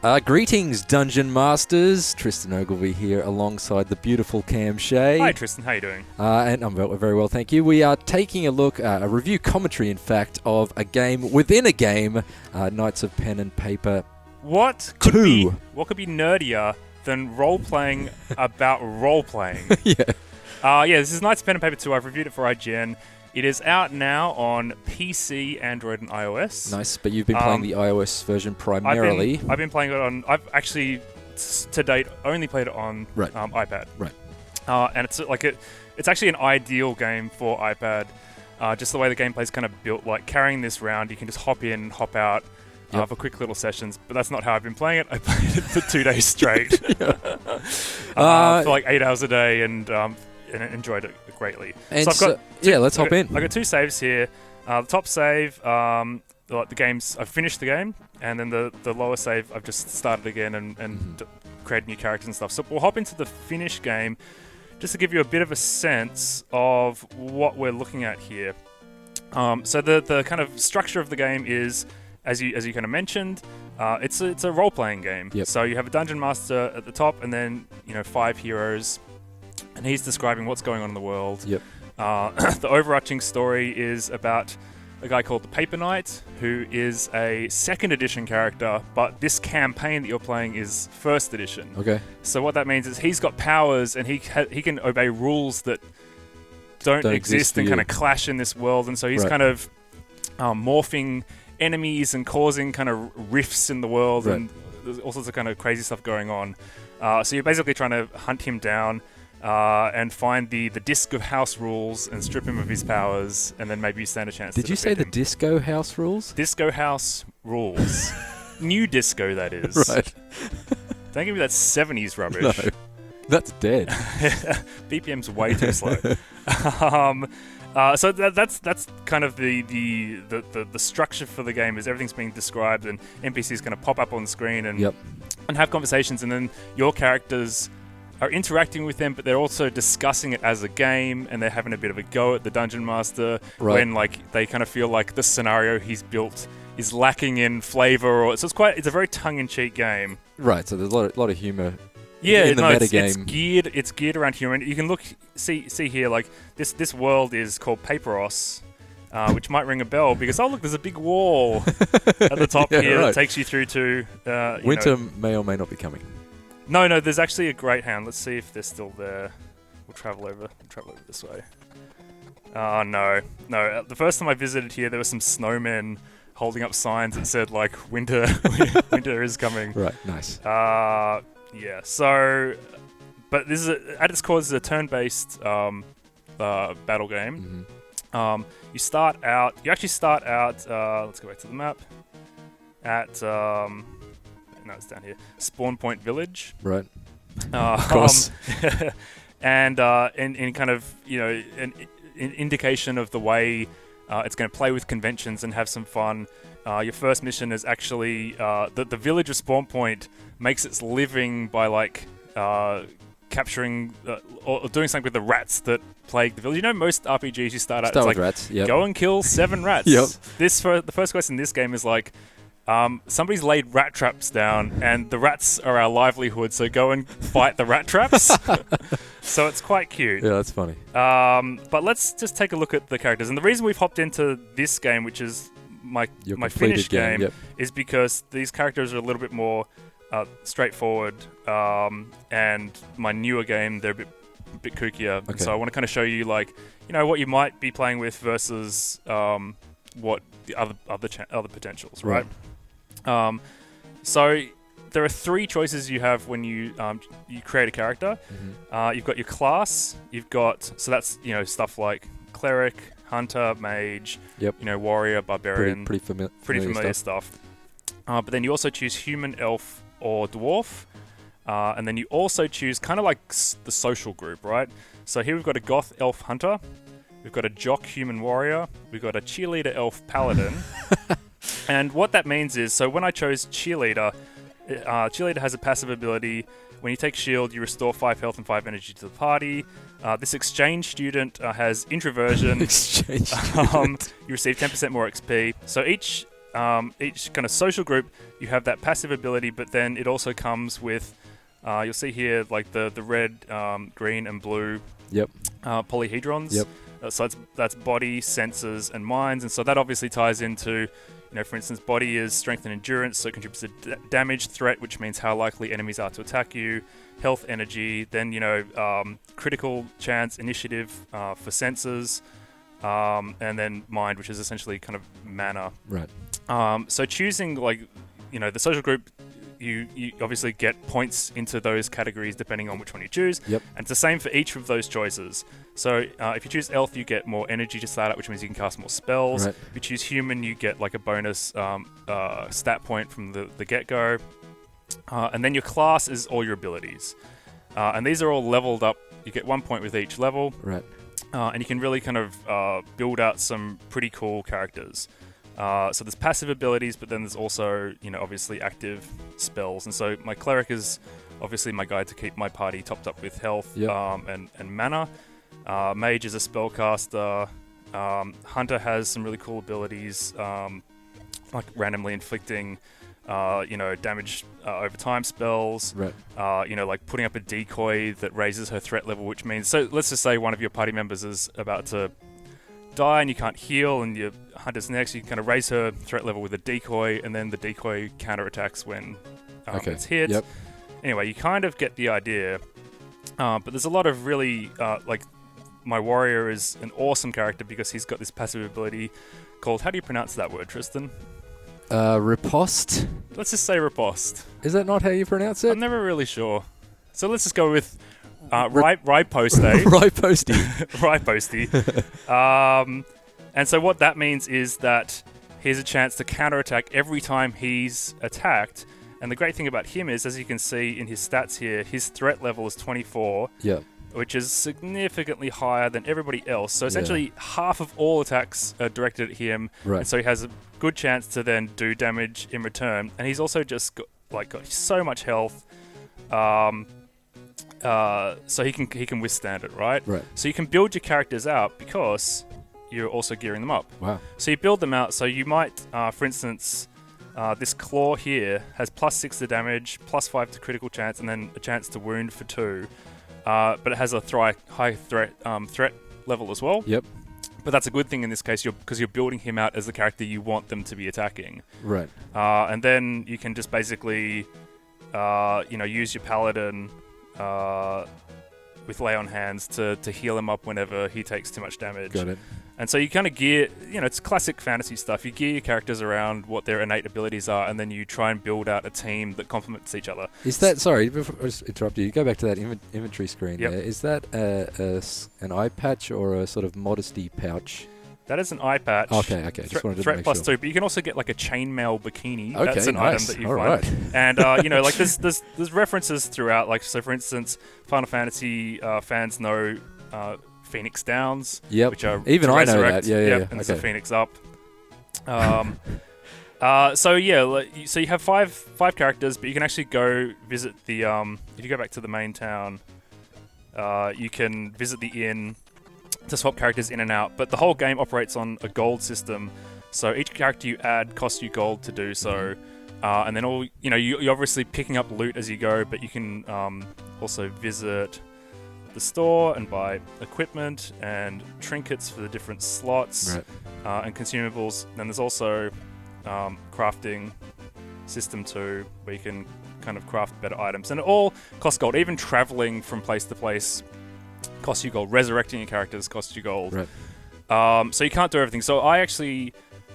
Greetings, Dungeon Masters. Tristan Ogilvy here alongside the beautiful Cam Shea. Hi, Tristan. How you doing? And I'm very well, thank you. We are taking a look, a review commentary, in fact, of a game within a game, Knights of Pen and Paper What 2. could be nerdier than role-playing about role-playing? Yeah. This is Knights of Pen and Paper 2. I've reviewed it for IGN. It is out now on PC, Android, and iOS. Nice, but you've been playing the iOS version primarily. I've been playing it on... I've actually, to date, only played it on iPad. Right. And it's actually an ideal game for iPad. Just the way the gameplay is kind of built, like carrying this round, you can just hop in, hop out for quick little sessions. But that's not how I've been playing it. I played it for 2 days straight. For like 8 hours a day and enjoyed it greatly. And so let's hop in. I've got 2 saves here. The top save, I've finished the game, and then the lower save, I've just started again and created new characters and stuff. So we'll hop into the finished game just to give you a bit of a sense of what we're looking at here. So the kind of structure of the game is, as you kind of mentioned, it's a role-playing game. Yep. So you have a dungeon master at the top, and then 5 heroes, and he's describing what's going on in the world. Yep. The overarching story is about a guy called the Paper Knight, who is a 2nd edition character, but this campaign that you're playing is 1st edition. Okay. So what that means is he's got powers, and he can obey rules that don't exist and kind of clash in this world, and so he's kind of morphing enemies and causing kind of rifts in the world, and there's all sorts of kind of crazy stuff going on. So you're basically trying to hunt him down and find the Disc of House rules and strip him of his powers, and then maybe you stand a chance. Did you say the him. Disco House rules? Disco House rules. New disco, that is. Right. Don't give me that 70s rubbish. No, that's dead. BPM's way too slow. So that's kind of the structure for the game. Is everything's being described, and NPCs kind of pop up on the screen and have conversations, and then your characters are interacting with them, but they're also discussing it as a game, and they're having a bit of a go at the dungeon master when they kind of feel like the scenario he's built is lacking in flavor, so it's a very tongue-in-cheek game. Right. So there's a lot of humor. Yeah, in the metagame. It's geared around humor. And you can see here, like this world is called Paperos, which might ring a bell because there's a big wall at the top here that takes you through to winter may or may not be coming. No, there's actually a great hand. Let's see if they're still there. We'll travel over this way. No. The first time I visited here, there were some snowmen holding up signs that said like winter is coming. Right, nice. So, but this is at its core, this is a turn-based battle game. Mm-hmm. You actually start out. Let's go back to the map. No, it's down here. Spawn Point Village. Right. Of course. And in kind of an indication of the way it's going to play with conventions and have some fun. Your first mission is actually the village of Spawn Point makes its living by capturing or doing something with the rats that plague the village. Most RPGs you start out with rats. Go and kill 7 rats. The first quest in this game is somebody's laid rat traps down, and the rats are our livelihood, so go and fight the rat traps. So it's quite cute. Yeah, that's funny. But let's just take a look at the characters. And the reason we've hopped into this game, which is my finished game, is because these characters are a little bit more straightforward, and my newer game, they're a bit kookier. Okay. So I want to kind of show you what you might be playing with versus what the other potentials, right? So there are 3 choices you have when you create a character. Mm-hmm. You've got your class. So that's stuff like cleric, hunter, mage. Warrior, barbarian. Pretty familiar stuff. But then you also choose human, elf, or dwarf. And then you also choose kind of like the social group, right? So here we've got a goth, elf, hunter. We've got a jock, human, warrior. We've got a cheerleader, elf, paladin. And what that means is, so when I chose cheerleader, cheerleader has a passive ability. When you take shield, you restore 5 health and 5 energy to the party. This exchange student has introversion. Exchange student. You receive 10% more XP. So each each kind of social group, you have that passive ability, but then it also comes with, you'll see here, like the red, green, and blue polyhedrons. Yep. So that's body, senses, and minds, and so that obviously ties into, for instance, body is strength and endurance, so it contributes to damage, threat, which means how likely enemies are to attack you, health, energy, then, critical chance, initiative for senses, and then mind, which is essentially kind of mana. Right. So choosing, the social group, you obviously get points into those categories depending on which one you choose. Yep. And it's the same for each of those choices. So if you choose elf, you get more energy to start out, which means you can cast more spells. Right. If you choose human, you get like a bonus stat point from the get-go. And then your class is all your abilities. And these are all leveled up. You get 1 point with each level. Right. And you can really kind of build out some pretty cool characters. So there's passive abilities, but then there's also, obviously active spells. And so my cleric is obviously my guide to keep my party topped up with health and mana. Mage is a spellcaster. Hunter has some really cool abilities, like randomly inflicting, damage over time spells. Right. Like putting up a decoy that raises her threat level, which means, so let's just say one of your party members is about to die and you can't heal, and your hunter's next, you can kind of raise her threat level with a decoy, and then the decoy counterattacks when it's hit. Yep. Anyway, you kind of get the idea. But there's a lot of really, my warrior is an awesome character because he's got this passive ability called, how do you pronounce that word, Tristan? Riposte? Let's just say riposte. Is that not how you pronounce it? I'm never really sure. So let's just go with riposte. Riposte. Riposte. And so what that means is that he has a chance to counterattack every time he's attacked. And the great thing about him is, as you can see in his stats here, his threat level is 24. Yeah. Which is significantly higher than everybody else. So essentially half of all attacks are directed at him. Right. And so he has a good chance to then do damage in return. And he's also just got so much health. So he can withstand it, right? Right. So you can build your characters out because you're also gearing them up. Wow. So you build them out. So you might, for instance, this claw here has +6 to damage, +5 to critical chance, and then a chance to wound for 2. But it has a high threat level as well. Yep. But that's a good thing in this case, because you're building him out as the character you want them to be attacking. Right. And then you can just basically, use your paladin with lay on hands to heal him up whenever he takes too much damage. Got it. And so you kind of gear, it's classic fantasy stuff. You gear your characters around what their innate abilities are, and then you try and build out a team that complements each other. Is that, sorry, before I just interrupt you, go back to that inventory screen Yep. there. Is that an eye patch or a sort of modesty pouch? That is an eye patch. Okay. Just wanted to Threat make plus sure. 2, but you can also get like a chainmail bikini. Okay, That's an nice. item that you All find. right. And like there's references throughout. Like, so for instance, Final Fantasy fans know Phoenix Downs, Yep. which are Even to I know resurrect. that. Yeah. Yep, and there's a Phoenix up. So you have five characters, but you can actually go visit the if you go back to the main town, you can visit the inn to swap characters in and out. But the whole game operates on a gold system, so each character you add costs you gold to do so. And then you're obviously picking up loot as you go, but you can also visit the store and buy equipment and trinkets for the different slots, Right. and consumables. Then there's also crafting system too, where you can kind of craft better items, and it all costs gold. Even traveling from place to place costs you gold. Resurrecting your characters costs you gold. Right. So you can't do everything. So I actually,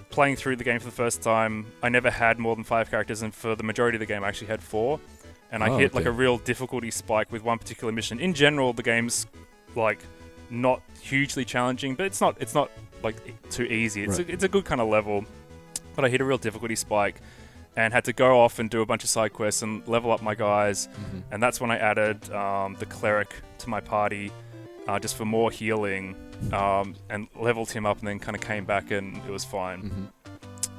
playing through the game for the first time, I never had more than 5 characters, and for the majority of the game I actually had 4. And I hit like a real difficulty spike with one particular mission. In general, the game's like not hugely challenging, but it's not like too easy. It's a good kind of level. But I hit a real difficulty spike and had to go off and do a bunch of side quests and level up my guys. Mm-hmm. And that's when I added the cleric to my party, just for more healing, and leveled him up, and then kind of came back and it was fine.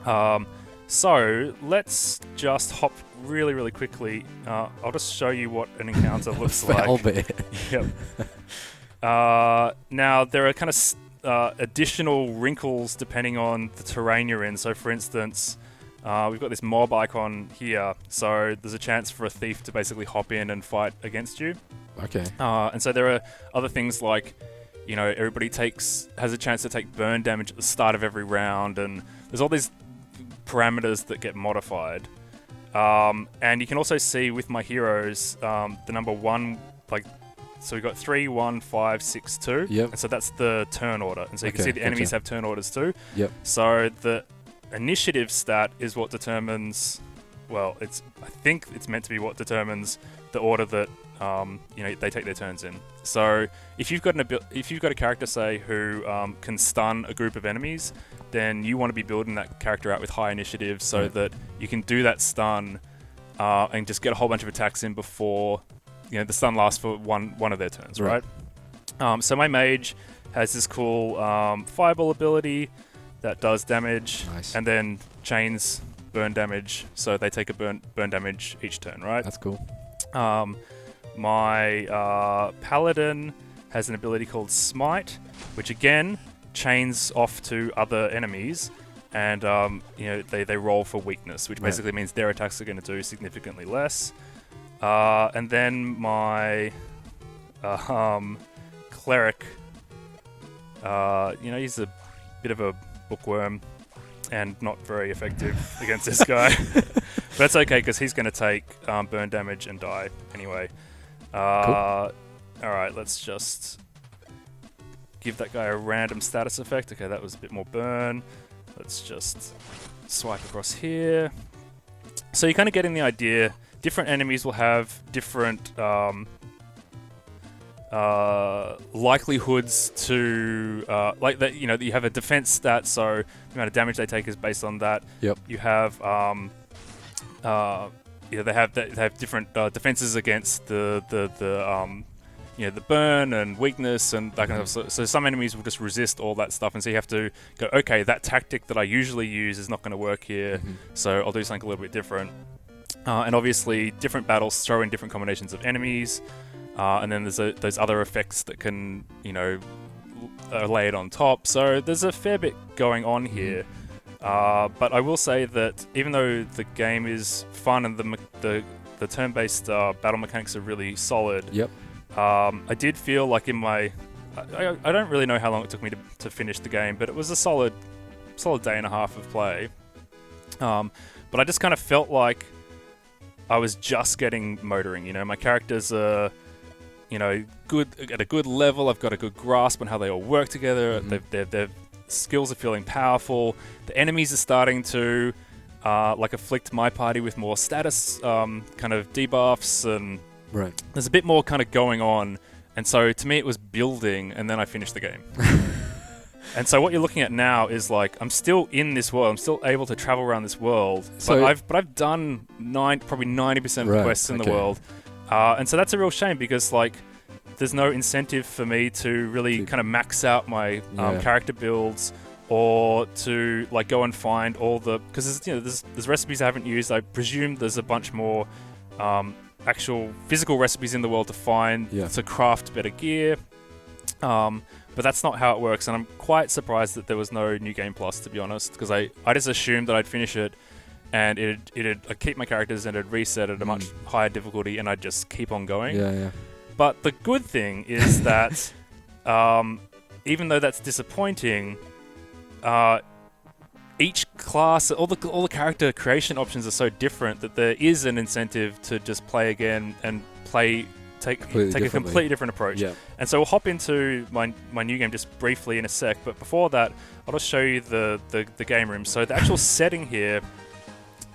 Mm-hmm. So let's just hop really, really quickly. I'll just show you what an encounter looks like. Yep. Now, there are kind of additional wrinkles depending on the terrain you're in. So, for instance, we've got this mob icon here, so there's a chance for a thief to basically hop in and fight against you. Okay. And so there are other things like, everybody has a chance to take burn damage at the start of every round, and there's all these parameters that get modified. And you can also see with my heroes, the number 1, so we've got 3, 1, 5, 6, 2. Yep. And so that's the turn order. And so you can see the enemies have turn orders too. Yep. So the initiative stat is what determines, I think it's meant to be what determines the order that they take their turns in. So if you've got a character, say, who can stun a group of enemies, then you want to be building that character out with high initiative so that you can do that stun and just get a whole bunch of attacks in before the stun lasts for one of their turns, right? So my mage has this cool fireball ability that does damage, and then chains burn damage, so they take a burn damage each turn, right? That's cool. My paladin has an ability called Smite, which again chains off to other enemies, and they roll for weakness, which basically means their attacks are going to do significantly less. And then my cleric, he's a bit of a bookworm and not very effective against this guy. But that's okay, because he's going to take burn damage and die anyway. Cool. Alright, let's just give that guy a random status effect. Okay, that was a bit more burn. Let's just swipe across here. So you're kind of getting the idea. Different enemies will have different likelihoods to like that. You have a defense stat, so the amount of damage they take is based on that. Yep. You have they have different defenses against the burn and weakness and that kind of stuff. So some enemies will just resist all that stuff, and so you have to go, okay, that tactic that I usually use is not going to work here, so I'll do something a little bit different. And obviously, different battles throw in different combinations of enemies, and then there's those other effects that can, lay it on top. So there's a fair bit going on here. But I will say that even though the game is fun and the turn-based battle mechanics are really solid, I did feel like in my... I don't really know how long it took me to finish the game, but it was a solid day and a half of play. But I just kind of felt like I was just getting motoring. My characters are, good at a good level. I've got a good grasp on how they all work together. Their skills are feeling powerful. The enemies are starting to afflict my party with more status kind of debuffs, and there's a bit more kind of going on. And so to me, it was building, and then I finished the game. And so what you're looking at now is I'm still in this world. I'm still able to travel around this world. So but I've done probably 90% of the quests in the world. And so that's a real shame, because there's no incentive for me to really kind of max out my character builds, or to go and find all the, because there's recipes I haven't used. I presume there's a bunch more actual physical recipes in the world to find to craft better gear. But that's not how it works, and I'm quite surprised that there was no New Game Plus, to be honest, because I just assumed that I'd finish it, and I'd keep my characters and it'd reset at a much higher difficulty, and I'd just keep on going. But the good thing is that even though that's disappointing, each class, all the character creation options are so different that there is an incentive to just play again and take a completely different approach. And so we'll hop into my new game just briefly in a sec, but before that, I'll just show you the game room. So the actual setting here,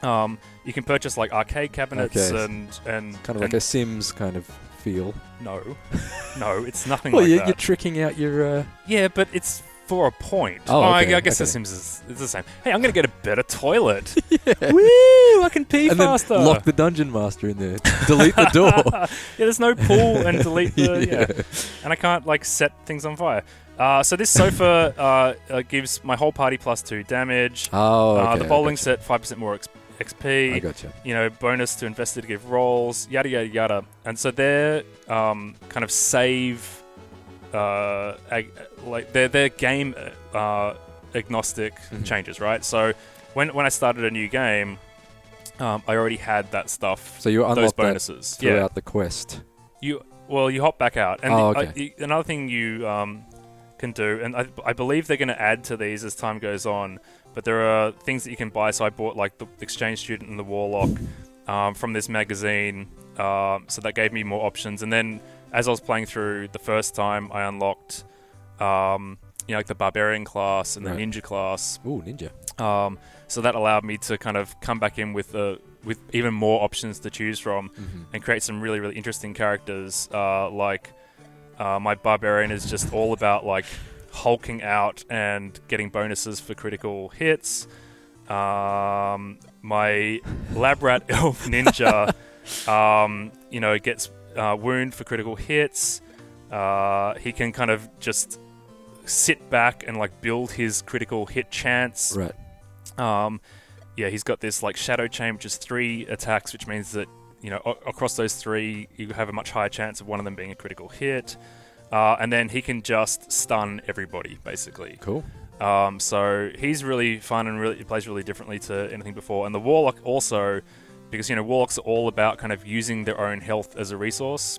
you can purchase arcade cabinets and kind of like a Sims kind of feel. No, it's nothing well, like that. Well, you're tricking out your... Yeah, but it's for a point. I guess The Sims is the same. Hey, I'm going to get a better toilet. Woo! I can pee and faster. Then lock the dungeon master in there. Delete the door. There's no pool and delete the... And I can't, set things on fire. So this sofa gives my whole party +2 damage. The bowling set, 5% more XP. I gotcha. Bonus to investigative rolls, yada, yada, yada. And so they're kind of save... they're game agnostic changes, right? So when I started a new game, I already had that stuff. So you those unlock bonuses that throughout the quest. You hop back out, and okay. Another thing you can do, and I believe they're going to add to these as time goes on. But there are things that you can buy. So I bought like the Exchange Student and the Warlock from this magazine. So that gave me more options. And then as I was playing through the first time, I unlocked like the Barbarian class and the Ninja class. Ooh, Ninja. So that allowed me to kind of come back in with even more options to choose from and create some really, really interesting characters. My Barbarian is just all about like hulking out and getting bonuses for critical hits. My Labrat Elf Ninja, gets wound for critical hits. He can kind of just sit back and like build his critical hit chance. Right. He's got this like Shadow Chain, which is 3 attacks, which means that across those 3 you have a much higher chance of one of them being a critical hit. And then he can just stun everybody, basically. Cool. So he's really fun and he plays really differently to anything before. And the Warlock also, because Warlocks are all about kind of using their own health as a resource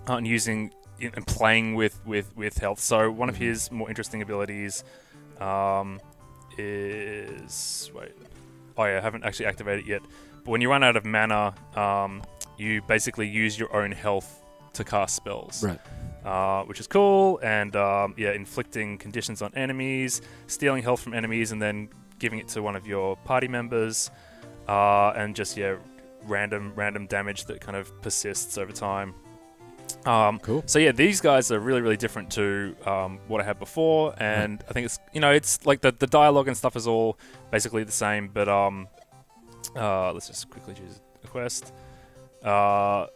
and using and playing with health. So one of his more interesting abilities is I haven't actually activated it yet. But when you run out of mana, you basically use your own health to cast spells. Right. Which is cool, and inflicting conditions on enemies, stealing health from enemies, and then giving it to one of your party members, and just random damage that kind of persists over time. Cool. So these guys are really, really different to what I had before, and I think it's like the dialogue and stuff is all basically the same, but let's just quickly choose a quest. So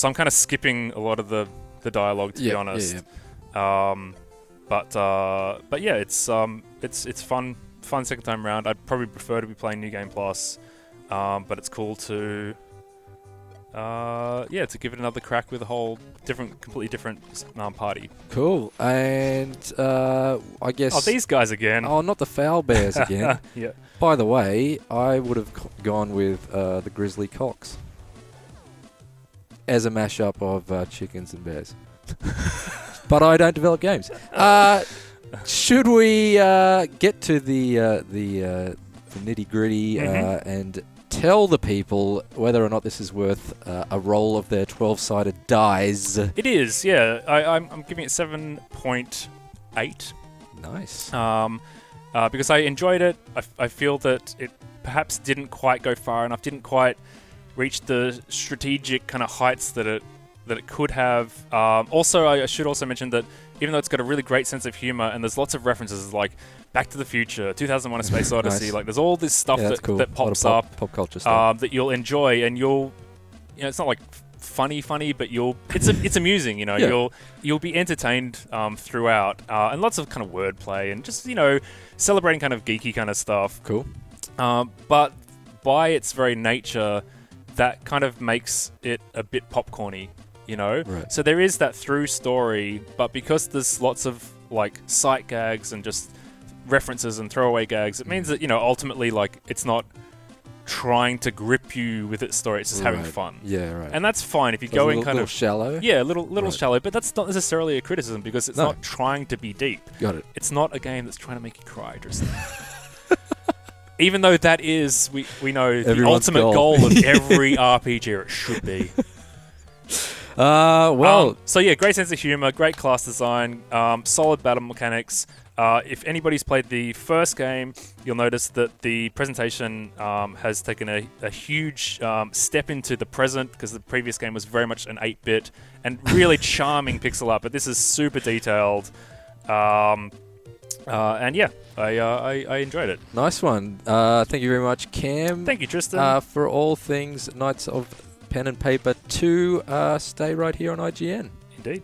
I'm kind of skipping a lot of the dialogue, to be honest. But it's fun second time around. I'd probably prefer to be playing New Game Plus, but it's cool to give it another crack with a whole completely different party. Cool. And I guess these guys again. Oh, not the Foul Bears again. Yeah. By the way, I would have gone with the Grizzly Cocks as a mashup of chickens and bears. But I don't develop games. Should we get to the nitty-gritty and tell the people whether or not this is worth a roll of their 12-sided dice? It is, yeah. I'm giving it 7.8. Nice. Because I enjoyed it. I feel that it perhaps didn't quite go far enough, didn't quite reach the strategic kind of heights that it could have. Also, I should also mention that even though it's got a really great sense of humor and there's lots of references like Back to the Future, 2001: A Space Odyssey, Nice. like there's all this stuff cool. that pops up, pop culture stuff. that you'll enjoy, and it's not like funny, but it's amusing. You'll be entertained throughout, and lots of kind of wordplay and just celebrating kind of geeky kind of stuff. Cool. But by its very nature, that kind of makes it a bit popcorny, Right. So there is that through story, but because there's lots of like sight gags and just references and throwaway gags, it means that ultimately like it's not trying to grip you with its story; it's just having fun. Yeah, right. And that's fine if you So go it's in kind of shallow. Yeah, a little shallow, but that's not necessarily a criticism because it's not trying to be deep. Got it. It's not a game that's trying to make you cry, Tristan. Even though that is, we know Everyone's the ultimate goal of every RPG, or it should be. Great sense of humor, great class design, solid battle mechanics. If anybody's played the first game, you'll notice that the presentation has taken a huge step into the present, because the previous game was very much an 8-bit and really charming pixel art, but this is super detailed. I enjoyed it. Nice one. Thank you very much, Cam. Thank you, Tristan. For all things Knights of Pen and Paper 2, stay right here on IGN. Indeed.